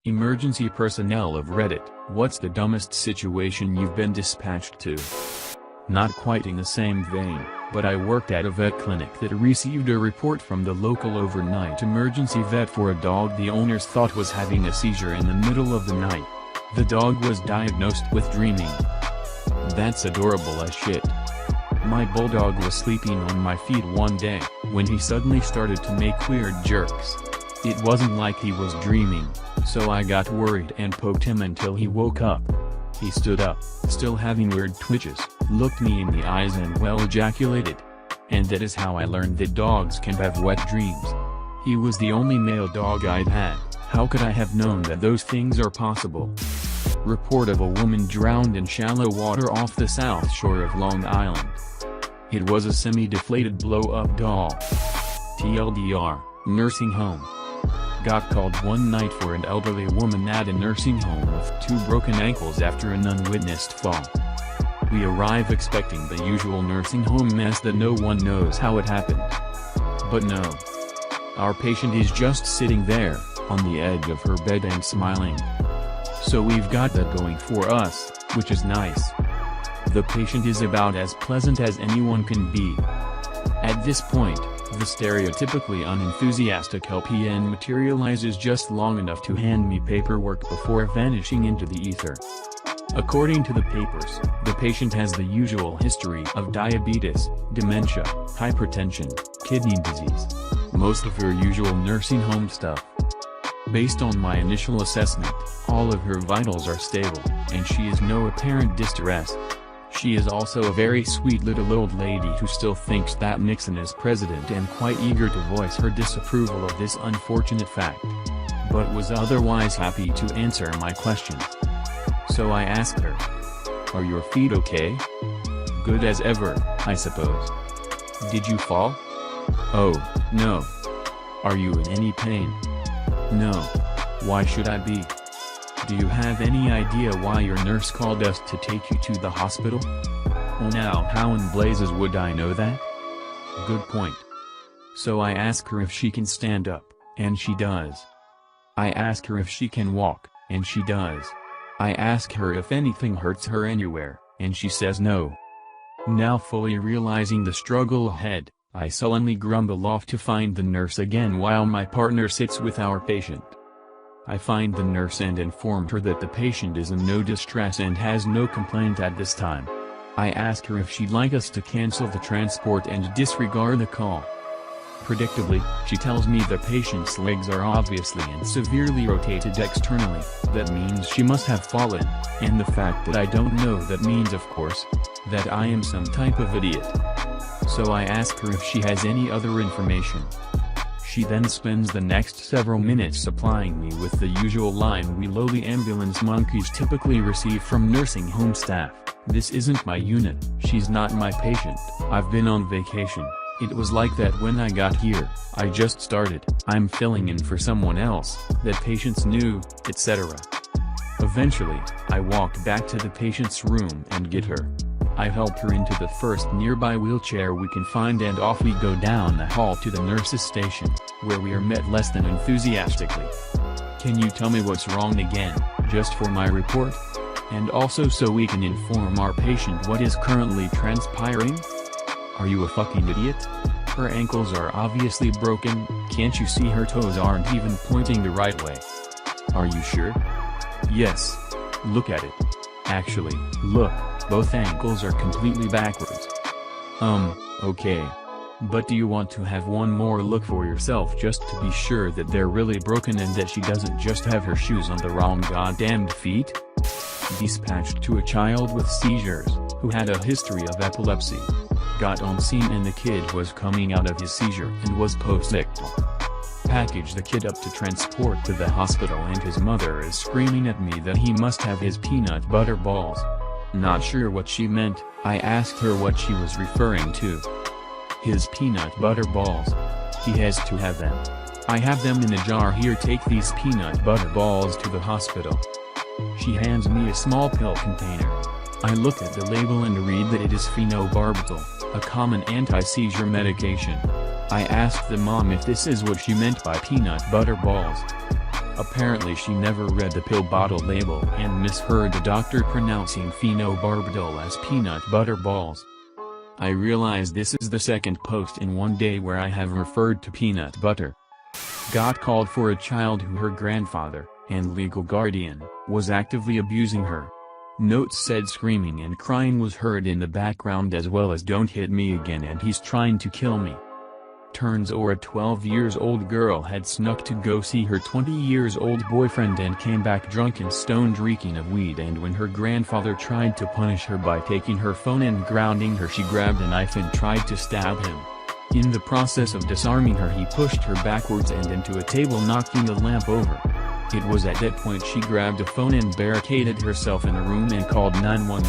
Emergency personnel of Reddit, what's the dumbest situation you've been dispatched to? Not quite in the same vein, but I worked at a vet clinic that received a report from the local overnight emergency vet for a dog the owners thought was having a seizure in the middle of the night. The dog was diagnosed with dreaming. That's adorable as shit. My bulldog was sleeping on my feet one day, when he suddenly started to make weird jerks. It wasn't like he was dreaming, so I got worried and poked him until he woke up. He stood up, still having weird twitches, looked me in the eyes and well ejaculated. And that is how I learned that dogs can have wet dreams. He was the only male dog I'd had. How could I have known that those things are possible? Report of a woman drowned in shallow water off the south shore of Long Island. It was a semi-deflated blow-up doll. TLDR, nursing home. Got called one night for an elderly woman at a nursing home with 2 broken ankles after an unwitnessed fall. We arrive expecting the usual nursing home mess that no one knows how it happened. But no. Our patient is just sitting there, on the edge of her bed and smiling. So we've got that going for us, which is nice. The patient is about as pleasant as anyone can be. At this point, the stereotypically unenthusiastic LPN materializes just long enough to hand me paperwork before vanishing into the ether. According to the papers, the patient has the usual history of diabetes, dementia, hypertension, kidney disease. Most of her usual nursing home stuff. Based on my initial assessment, all of her vitals are stable, and she is no apparent distress. She is also a very sweet little old lady who still thinks that Nixon is president and quite eager to voice her disapproval of this unfortunate fact. But was otherwise happy to answer my questions. So I asked her, "Are your feet okay?" "Good as ever, I suppose." "Did you fall?" "Oh, no." "Are you in any pain?" "No. Why should I be?" "Do you have any idea why your nurse called us to take you to the hospital?" "Well, now how in blazes would I know that?" "Good point." So I ask her if she can stand up, and she does. I ask her if she can walk, and she does. I ask her if anything hurts her anywhere, and she says no. Now fully realizing the struggle ahead, I sullenly grumble off to find the nurse again while my partner sits with our patient. I find the nurse and inform her that the patient is in no distress and has no complaint at this time. I ask her if she'd like us to cancel the transport and disregard the call. Predictably, she tells me the patient's legs are obviously and severely rotated externally. That means she must have fallen, and the fact that I don't know that means, of course, that I am some type of idiot. So I ask her if she has any other information. She then spends the next several minutes supplying me with the usual line we lowly ambulance monkeys typically receive from nursing home staff: "This isn't my unit, she's not my patient, I've been on vacation, it was like that when I got here, I just started, I'm filling in for someone else, that patient's new," etc. Eventually, I walk back to the patient's room and get her. I help her into the first nearby wheelchair we can find and off we go down the hall to the nurse's station, where we are met less than enthusiastically. "Can you tell me what's wrong again, just for my report? And also so we can inform our patient what is currently transpiring? Are you a fucking idiot? Her ankles are obviously broken, can't you see her toes aren't even pointing the right way? Are you sure?" "Yes. Look at it. Actually, look. Both ankles are completely backwards." Okay. But do you want to have one more look for yourself just to be sure that they're really broken and that she doesn't just have her shoes on the wrong goddamned feet?" Dispatched to a child with seizures, who had a history of epilepsy. Got on scene and the kid was coming out of his seizure and was post-ictal. Package the kid up to transport to the hospital and his mother is screaming at me that he must have his peanut butter balls. Not sure what she meant, I asked her what she was referring to. "His peanut butter balls. He has to have them. I have them in a jar here, take these peanut butter balls to the hospital." She hands me a small pill container. I look at the label and read that it is phenobarbital, a common anti-seizure medication. I asked the mom if this is what she meant by peanut butter balls. Apparently she never read the pill bottle label and misheard the doctor pronouncing phenobarbital as peanut butter balls. I realize this is the second post in one day where I have referred to peanut butter. Got called for a child who her grandfather, and legal guardian, was actively abusing her. Notes said screaming and crying was heard in the background as well as "Don't hit me again and he's trying to kill me." Turns out a 12-year-old girl had snuck to go see her 20-year-old boyfriend and came back drunk and stoned reeking of weed, and when her grandfather tried to punish her by taking her phone and grounding her, she grabbed a knife and tried to stab him. In the process of disarming her, he pushed her backwards and into a table, knocking a lamp over. It was at that point she grabbed a phone and barricaded herself in a room and called 911.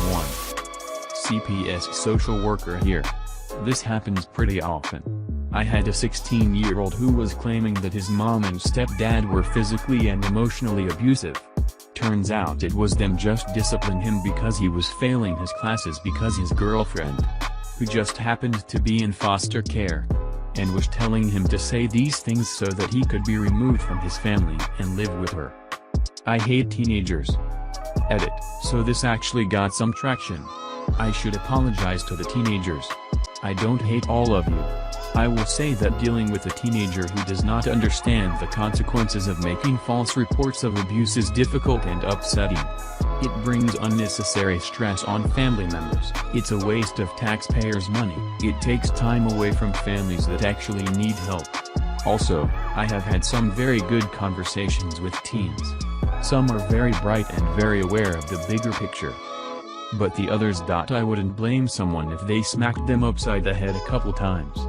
CPS social worker here. This happens pretty often. I had a 16-year-old who was claiming that his mom and stepdad were physically and emotionally abusive. Turns out it was them just disciplining him because he was failing his classes because his girlfriend, who just happened to be in foster care, and was telling him to say these things so that he could be removed from his family and live with her. I hate teenagers. Edit. So this actually got some traction. I should apologize to the teenagers. I don't hate all of you. I will say that dealing with a teenager who does not understand the consequences of making false reports of abuse is difficult and upsetting. It brings unnecessary stress on family members. It's a waste of taxpayers' money. It takes time away from families that actually need help. Also, I have had some very good conversations with teens. Some are very bright and very aware of the bigger picture. But the others. I wouldn't blame someone if they smacked them upside the head a couple times.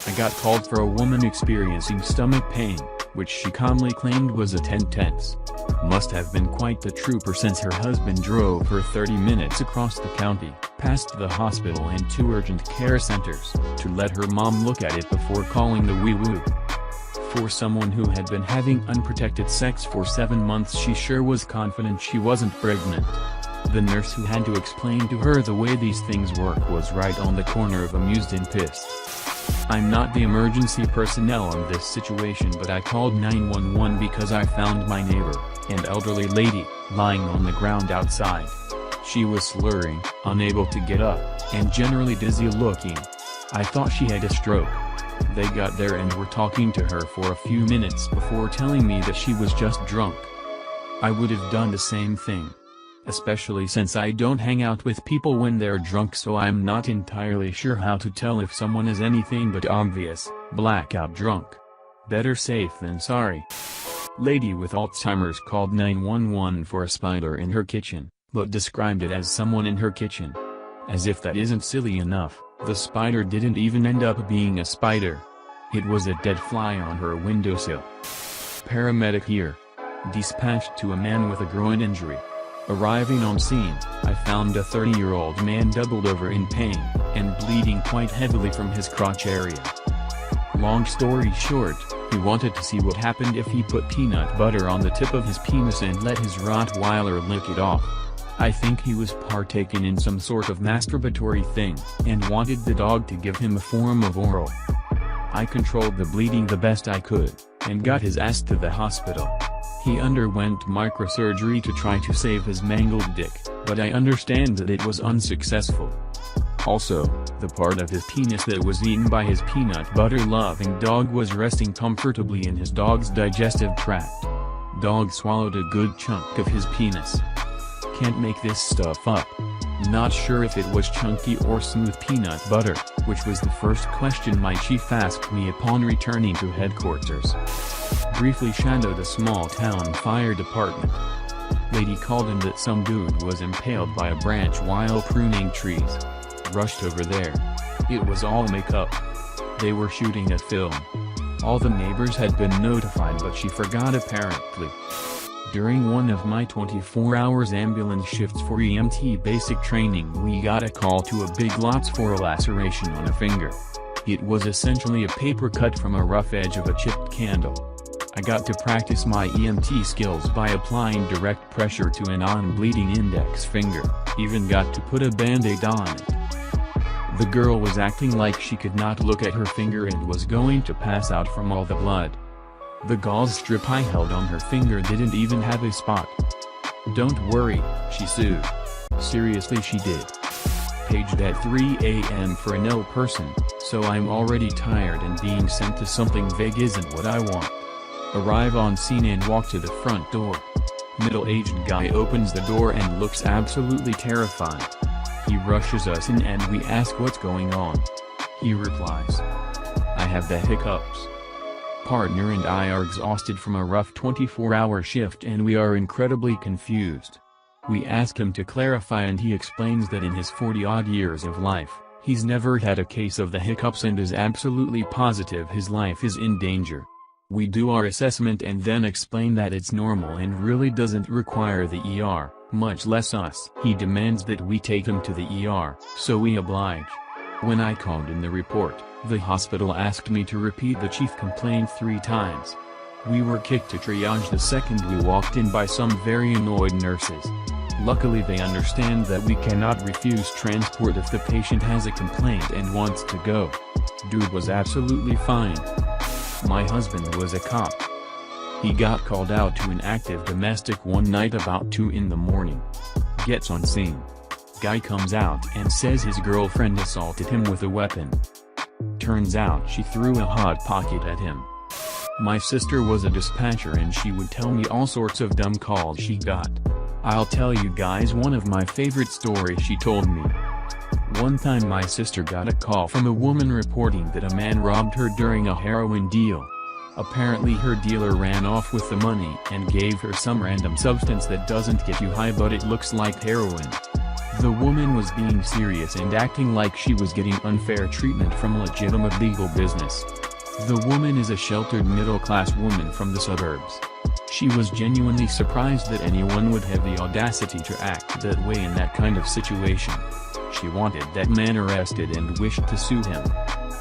I got called for a woman experiencing stomach pain, which she calmly claimed was a 10/10. Must have been quite the trooper since her husband drove her 30 minutes across the county, past the hospital and 2 urgent care centers, to let her mom look at it before calling the wee-woo. For someone who had been having unprotected sex for 7 months, she sure was confident she wasn't pregnant. The nurse who had to explain to her the way these things work was right on the corner of amused and pissed. I'm not the emergency personnel on this situation, but I called 911 because I found my neighbor, an elderly lady, lying on the ground outside. She was slurring, unable to get up, and generally dizzy looking. I thought she had a stroke. They got there and were talking to her for a few minutes before telling me that she was just drunk. I would have done the same thing. Especially since I don't hang out with people when they're drunk, so I'm not entirely sure how to tell if someone is anything but obvious, blackout drunk. Better safe than sorry. Lady with Alzheimer's called 911 for a spider in her kitchen, but described it as someone in her kitchen. As if that isn't silly enough, the spider didn't even end up being a spider. It was a dead fly on her windowsill. Paramedic here. Dispatched to a man with a groin injury. Arriving on scene, I found a 30-year-old man doubled over in pain, and bleeding quite heavily from his crotch area. Long story short, he wanted to see what happened if he put peanut butter on the tip of his penis and let his Rottweiler lick it off. I think he was partaking in some sort of masturbatory thing, and wanted the dog to give him a form of oral. I controlled the bleeding the best I could, and got his ass to the hospital. He underwent microsurgery to try to save his mangled dick, but I understand that it was unsuccessful. Also, the part of his penis that was eaten by his peanut butter-loving dog was resting comfortably in his dog's digestive tract. Dog swallowed a good chunk of his penis. Can't make this stuff up. Not sure if it was chunky or smooth peanut butter, which was the first question my chief asked me upon returning to headquarters. Briefly shadowed a small-town fire department. Lady called in that some dude was impaled by a branch while pruning trees. Rushed over there. It was all makeup. They were shooting a film. All the neighbors had been notified, but she forgot apparently. During one of my 24 hours ambulance shifts for EMT basic training, we got a call to a big lots for a laceration on a finger. It was essentially a paper cut from a rough edge of a chipped candle. I got to practice my EMT skills by applying direct pressure to a non-bleeding index finger, even got to put a band-aid on it. The girl was acting like she could not look at her finger and was going to pass out from all the blood. The gauze strip I held on her finger didn't even have a spot. Don't worry, she sued. Seriously, she did. Paged at 3 a.m. for an ill person, so I'm already tired, and being sent to something vague isn't what I want. Arrive on scene and walk to the front door. Middle-aged guy opens the door and looks absolutely terrified. He rushes us in and we ask what's going on. He replies, "I have the hiccups. Partner and I are exhausted from a rough 24-hour shift and we are incredibly confused." We ask him to clarify and he explains that in his 40-odd years of life, he's never had a case of the hiccups and is absolutely positive his life is in danger. We do our assessment and then explain that it's normal and really doesn't require the ER, much less us. He demands that we take him to the ER, so we oblige. When I called in the report, the hospital asked me to repeat the chief complaint 3 times. We were kicked to triage the second we walked in by some very annoyed nurses. Luckily they understand that we cannot refuse transport if the patient has a complaint and wants to go. Dude was absolutely fine. My husband was a cop. He got called out to an active domestic one night about 2 in the morning. Gets on scene. Guy comes out and says his girlfriend assaulted him with a weapon. Turns out she threw a hot pocket at him. My sister was a dispatcher and she would tell me all sorts of dumb calls she got. I'll tell you guys one of my favorite stories she told me. One time my sister got a call from a woman reporting that a man robbed her during a heroin deal. Apparently her dealer ran off with the money and gave her some random substance that doesn't get you high but it looks like heroin. The woman was being serious and acting like she was getting unfair treatment from legitimate legal business. The woman is a sheltered middle-class woman from the suburbs. She was genuinely surprised that anyone would have the audacity to act that way in that kind of situation. She wanted that man arrested and wished to sue him.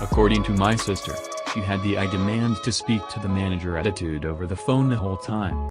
According to my sister, she had the "I demand to speak to the manager" attitude over the phone the whole time.